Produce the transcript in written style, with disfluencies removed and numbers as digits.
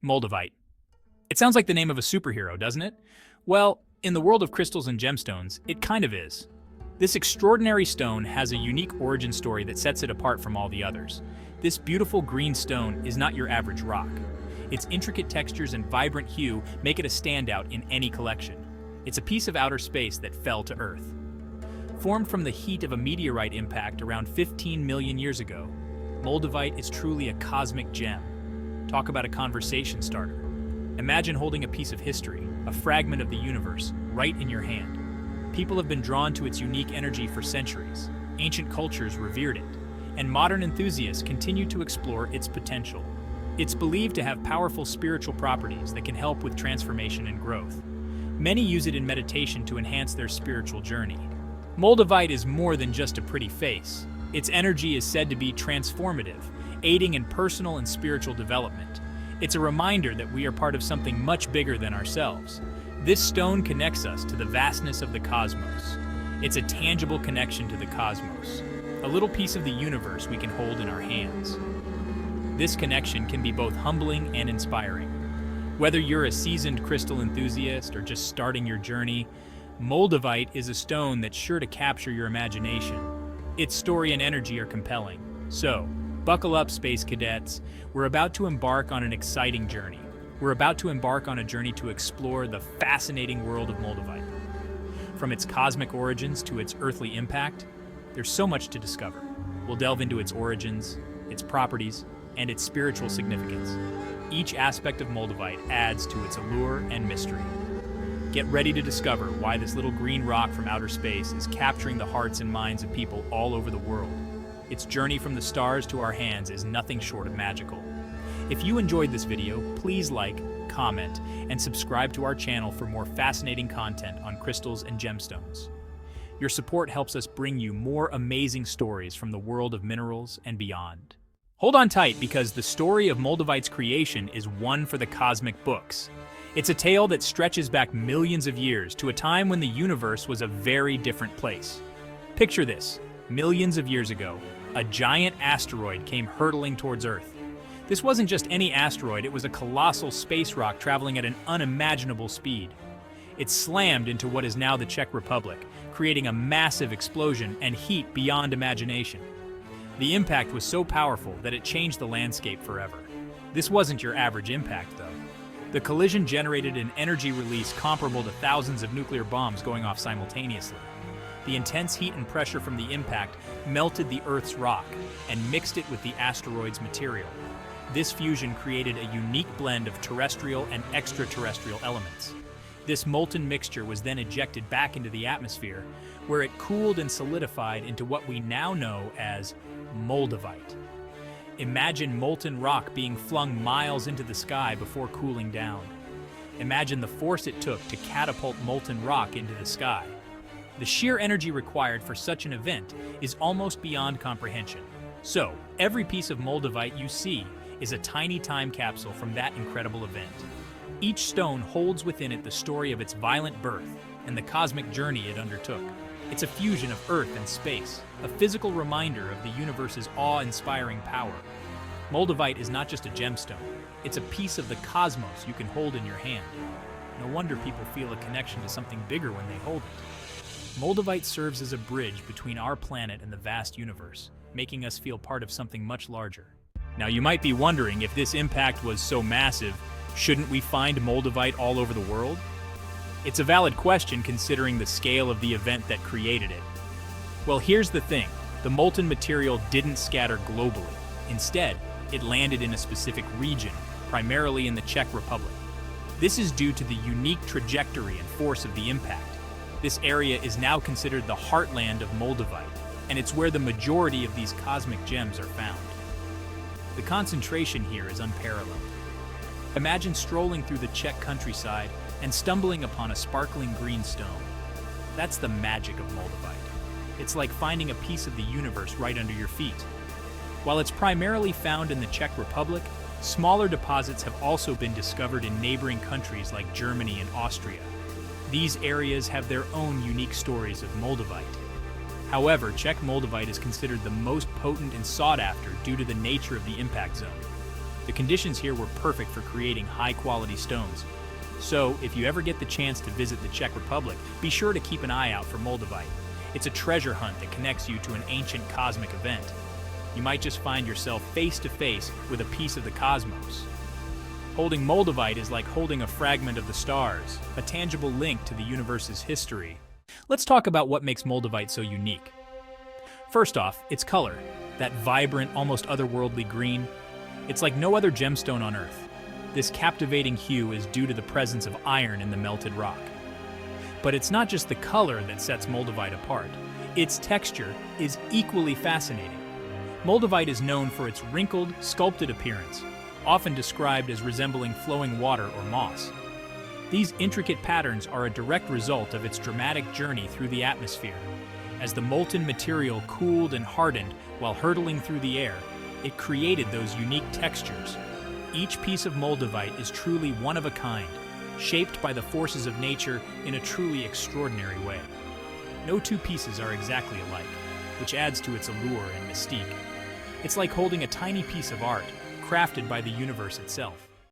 Moldavite. It sounds like the name of a superhero, doesn't it? Well, in the world of crystals and gemstones, it kind of is. This extraordinary stone has a unique origin story that sets it apart from all the others. This beautiful green stone is not your average rock. Its intricate textures and vibrant hue make it a standout in any collection. It's a piece of outer space that fell to Earth. Formed from the heat of a meteorite impact around 15 million years ago, Moldavite is truly a cosmic gem. Talk about a conversation starter. Imagine holding a piece of history, a fragment of the universe, right in your hand. People have been drawn to its unique energy for centuries. Ancient cultures revered it, and modern enthusiasts continue to explore its potential. It's believed to have powerful spiritual properties that can help with transformation and growth. Many use it in meditation to enhance their spiritual journey. Moldavite is more than just a pretty face. Its energy is said to be transformative, aiding in personal and spiritual development. It's a reminder that we are part of something much bigger than ourselves. This stone connects us to the vastness of the cosmos. It's a tangible connection to the cosmos, a little piece of the universe we can hold in our hands. This connection can be both humbling and inspiring. Whether you're a seasoned crystal enthusiast or just starting your journey, Moldavite is a stone that's sure to capture your imagination. Its story and energy are compelling. So, buckle up, space cadets. We're about to embark on an exciting journey. We're about to embark on a journey to explore the fascinating world of Moldavite. From its cosmic origins to its earthly impact, there's so much to discover. We'll delve into its origins, its properties, and its spiritual significance. Each aspect of Moldavite adds to its allure and mystery. Get ready to discover why this little green rock from outer space is capturing the hearts and minds of people all over the world. Its journey from the stars to our hands is nothing short of magical. If you enjoyed this video, please like, comment, and subscribe to our channel for more fascinating content on crystals and gemstones. Your support helps us bring you more amazing stories from the world of minerals and beyond. Hold on tight, because the story of Moldavite's creation is one for the cosmic books. It's a tale that stretches back millions of years to a time when the universe was a very different place. Picture this: millions of years ago, a giant asteroid came hurtling towards Earth. This wasn't just any asteroid, it was a colossal space rock traveling at an unimaginable speed. It slammed into what is now the Czech Republic, creating a massive explosion and heat beyond imagination. The impact was so powerful that it changed the landscape forever. This wasn't your average impact, though. The collision generated an energy release comparable to thousands of nuclear bombs going off simultaneously. The intense heat and pressure from the impact melted the Earth's rock and mixed it with the asteroid's material. This fusion created a unique blend of terrestrial and extraterrestrial elements. This molten mixture was then ejected back into the atmosphere, where it cooled and solidified into what we now know as Moldavite. Imagine molten rock being flung miles into the sky before cooling down. Imagine the force it took to catapult molten rock into the sky. The sheer energy required for such an event is almost beyond comprehension. So, every piece of Moldavite you see is a tiny time capsule from that incredible event. Each stone holds within it the story of its violent birth and the cosmic journey it undertook. It's a fusion of Earth and space, a physical reminder of the universe's awe-inspiring power. Moldavite is not just a gemstone, it's a piece of the cosmos you can hold in your hand. No wonder people feel a connection to something bigger when they hold it. Moldavite serves as a bridge between our planet and the vast universe, making us feel part of something much larger. Now, you might be wondering, if this impact was so massive, shouldn't we find Moldavite all over the world? It's a valid question considering the scale of the event that created it. Well, here's the thing. The molten material didn't scatter globally. Instead, it landed in a specific region, primarily in the Czech Republic. This is due to the unique trajectory and force of the impact. This area is now considered the heartland of Moldavite, and it's where the majority of these cosmic gems are found. The concentration here is unparalleled. Imagine strolling through the Czech countryside and stumbling upon a sparkling green stone. That's the magic of Moldavite. It's like finding a piece of the universe right under your feet. While it's primarily found in the Czech Republic, smaller deposits have also been discovered in neighboring countries like Germany and Austria. These areas have their own unique stories of Moldavite. However, Czech Moldavite is considered the most potent and sought after due to the nature of the impact zone. The conditions here were perfect for creating high-quality stones. So, if you ever get the chance to visit the Czech Republic, be sure to keep an eye out for Moldavite. It's a treasure hunt that connects you to an ancient cosmic event. You might just find yourself face to face with a piece of the cosmos. Holding Moldavite is like holding a fragment of the stars, a tangible link to the universe's history. Let's talk about what makes Moldavite so unique. First off, its color, that vibrant, almost otherworldly green. It's like no other gemstone on Earth. This captivating hue is due to the presence of iron in the melted rock. But it's not just the color that sets Moldavite apart. Its texture is equally fascinating. Moldavite is known for its wrinkled, sculpted appearance, often described as resembling flowing water or moss. These intricate patterns are a direct result of its dramatic journey through the atmosphere. As the molten material cooled and hardened while hurtling through the air, it created those unique textures. Each piece of Moldavite is truly one of a kind, shaped by the forces of nature in a truly extraordinary way. No two pieces are exactly alike, which adds to its allure and mystique. It's like holding a tiny piece of art, crafted by the universe itself.